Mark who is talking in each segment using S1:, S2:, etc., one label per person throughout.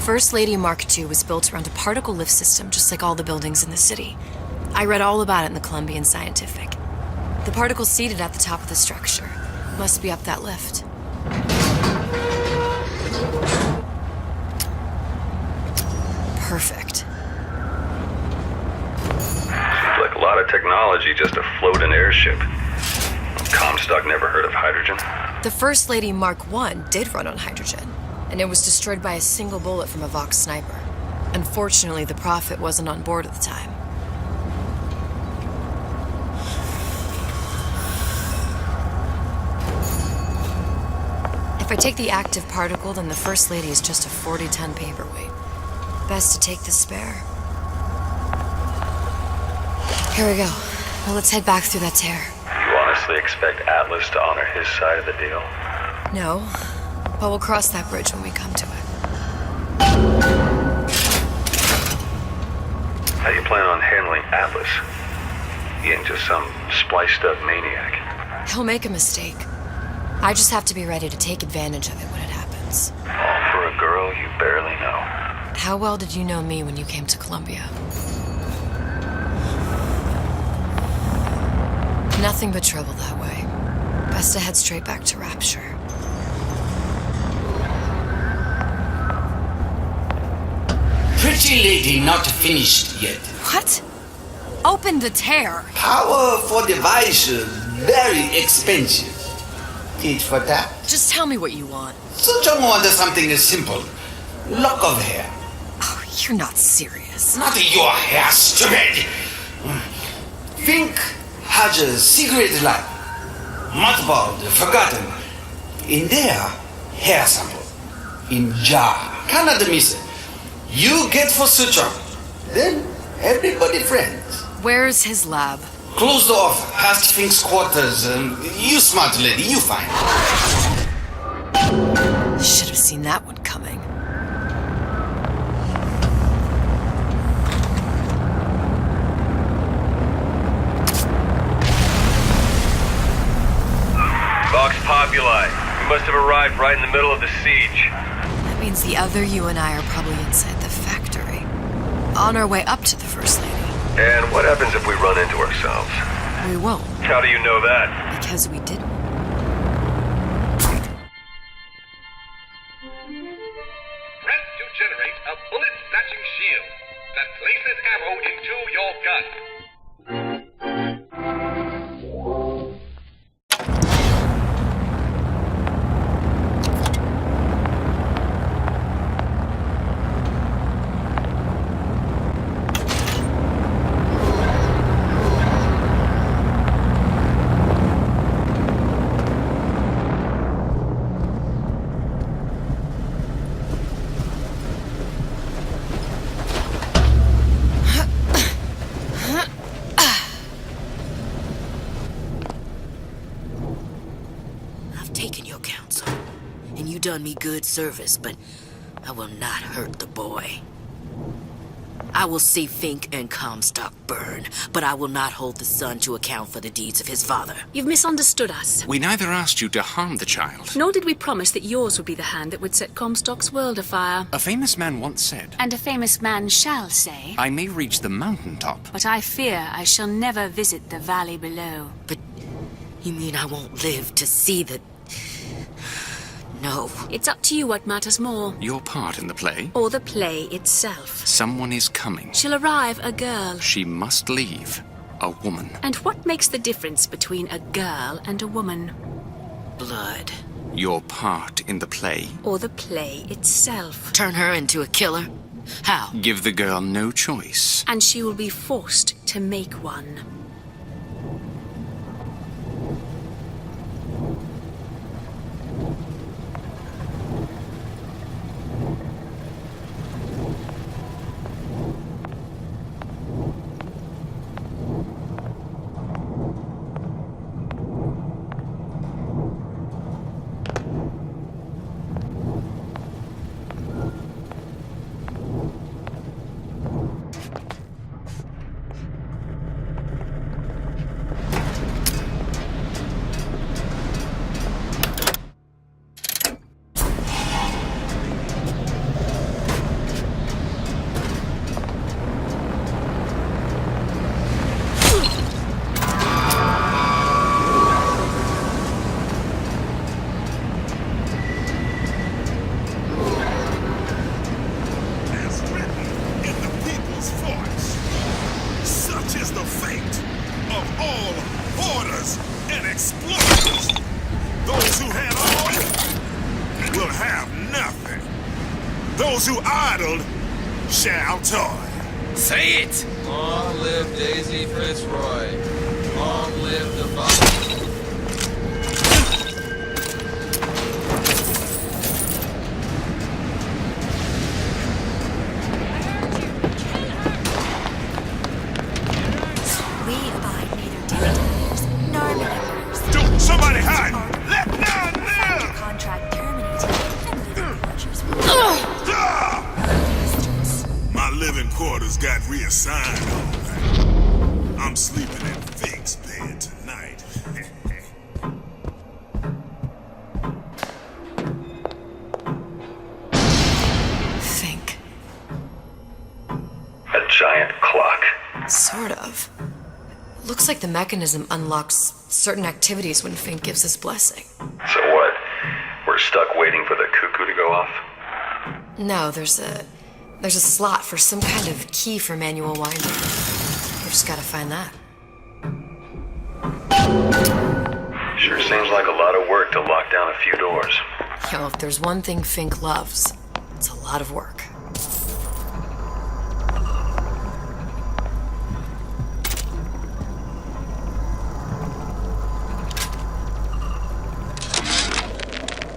S1: The First Lady Mark II was built around a particle lift system just like all the buildings in the city. I read all about it in the Columbian Scientific. The particles seated at the top of the structure must be up that lift. Perfect.
S2: Seems like a lot of technology just to float an airship. Comstock never heard of hydrogen.
S1: The First Lady Mark I did run on hydrogen, and it was destroyed by a single bullet from a Vox sniper. Unfortunately, the Prophet wasn't on board at the time. If I take the active particle, then the First Lady is just a 40-ton paperweight. Best to take the spare. Here we go. Now let's head back through that tear.
S2: You honestly expect Atlas to honor his side of the deal?
S1: No, but we'll cross that bridge when we come to it.
S2: How do you plan on handling Atlas? He ain't just some spliced-up maniac.
S1: He'll make a mistake. I just have to be ready to take advantage of it when it happens.
S2: All for a girl you barely know.
S1: How well did you know me when you came to Columbia? Nothing but trouble that way. Best to head straight back to Rapture.
S3: Pretty lady not finished yet.
S1: What? Open the tear.
S3: Powerful device, very expensive. Tit for tat.
S1: Just tell me what you want.
S3: Suchong wanted something simple. Lock of hair.
S1: Oh, you're not serious.
S3: Not your hair, stupid. Think has a secret life. Mothballed, forgotten. In there, hair sample. In jar. Cannot miss it. You get for Suchong. Then everybody friends.
S1: Where's his lab?
S3: Closed off, past Fink's quarters. You smart lady, you find.
S1: Should have seen that one coming.
S2: Vox Populi. We must have arrived right in the middle of the siege.
S1: That means the other you and I are probably inside the factory. On our way up to the First Lady.
S2: And what happens if we run into ourselves?
S1: We won't,
S2: How do you know that?
S1: because we didn't.
S4: Press to generate a bullet-snatching shield that places ammo into your gun.
S5: Done me good service, but I will not hurt the boy. I will see Fink and Comstock burn, but I will not hold the son to account for the deeds of his father.
S6: You've misunderstood us.
S7: We neither asked you to harm the child.
S6: Nor did we promise that yours would be the hand that would set Comstock's world afire.
S7: A famous man once said,
S6: And a famous man shall say,
S7: I may reach the mountaintop.
S6: but I fear I shall never visit the valley below.
S5: But you mean I won't live to see the... No.
S6: It's up to you what matters more.
S7: Your part in the play?
S6: Or the play itself.
S7: Someone is coming.
S6: She'll arrive a girl.
S7: She must leave. A woman.
S6: And what makes the difference between a girl and a woman?
S5: Blood.
S7: Your part in the play?
S6: Or the play itself.
S5: Turn her into a killer? How?
S7: Give the girl no choice.
S6: And she will be forced to make one.
S8: shall toy.
S9: Say it!
S10: Long live Daisy Fitzroy. Long live the father.
S1: We abide neither dictators nor manipulars.
S8: Somebody hide! Let none live!
S1: Contract terminated and living pleasures will
S8: My living quarters got reassigned all right. I'm sleeping in Fink's bed tonight.
S1: Think.
S2: A giant clock.
S1: Sort of. Looks like the mechanism unlocks certain activities when Fink gives his blessing.
S2: So what? We're stuck waiting for the cuckoo to go off?
S1: No, there's a slot for some kind of key for manual winding. We just gotta find that.
S2: Sure seems like a lot of work to lock down a few doors.
S1: Yo, if there's one thing Fink loves, it's a lot of work.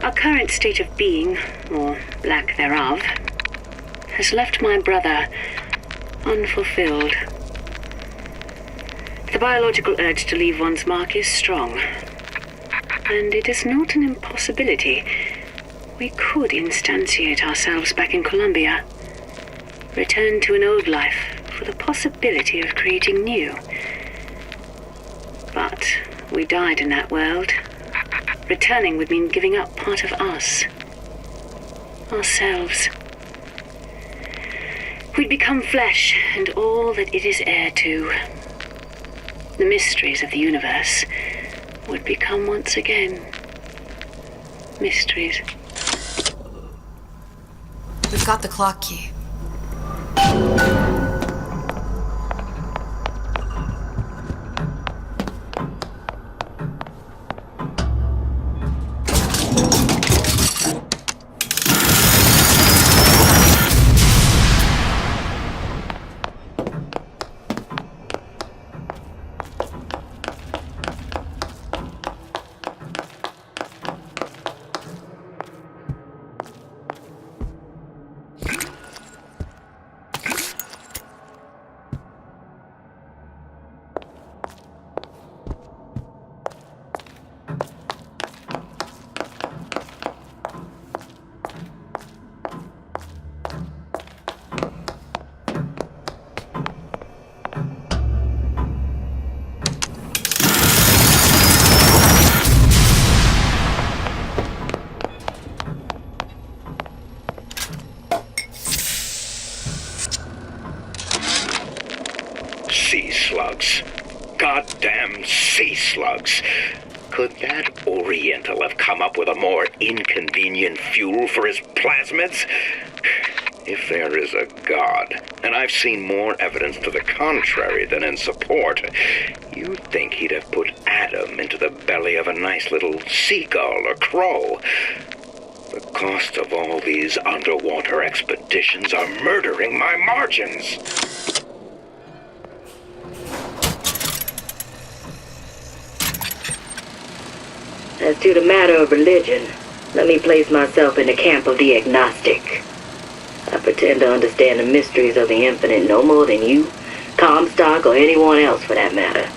S11: Our current state of being, or lack thereof, has left my brother unfulfilled. The biological urge to leave one's mark is strong, and it is not an impossibility. We could instantiate ourselves back in Columbia, return to an old life for the possibility of creating new. But we died in that world. Returning would mean giving up part of us. Ourselves. We'd become flesh and all that it is heir to. The mysteries of the universe would become once again mysteries.
S1: We've got the clock key.
S4: Sea slugs. Goddamn sea slugs. Could that Oriental have come up with a more inconvenient fuel for his plasmids? If there is a God, and I've seen more evidence to the contrary than in support, you'd think he'd have put Adam into the belly of a nice little seagull or crow. The cost of all these underwater expeditions are murdering my margins.
S5: As to the matter of religion, let me place myself in the camp of the agnostic. I pretend to understand the mysteries of the infinite no more than you, Comstock, or anyone else for that matter.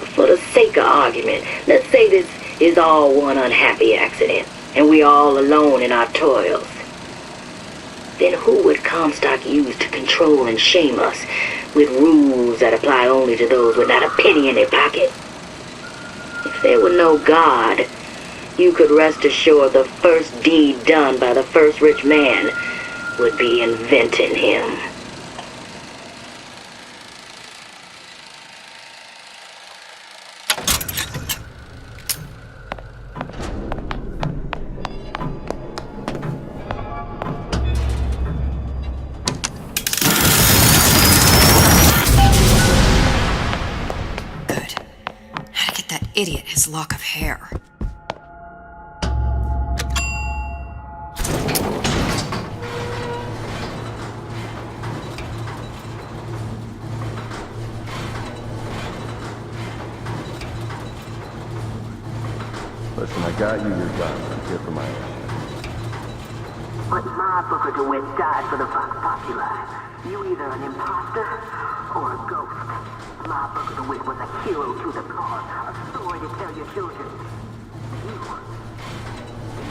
S5: But for the sake of argument, let's say this is all one unhappy accident, and we're all alone in our toils. Then who would Comstock use to control and shame us with rules that apply only to those with not a penny in their pocket? If there were no God, you could rest assured the first deed done by the first rich man would be inventing him.
S1: Idiot his lock of hair.
S9: Listen, I got you your gun. I'm here for my ass.
S12: But my Booker DeWitt died for the Vox Populi. You either an imposter or a ghost. My Booker DeWitt was a hero to the cause, a story to tell your children. You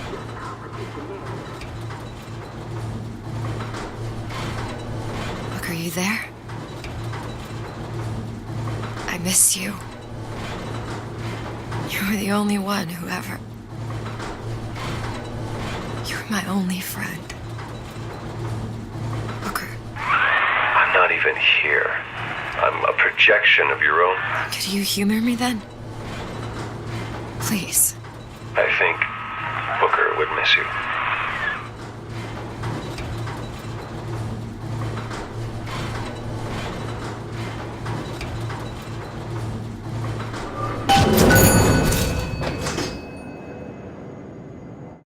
S12: just competitionaires.
S1: Look, are you there? I miss you. You were the only one who ever... You were my only friend. Booker.
S2: I'm not even here. I'm a projection of your own.
S1: Could you humor me then? Please.
S2: I think Booker would miss you.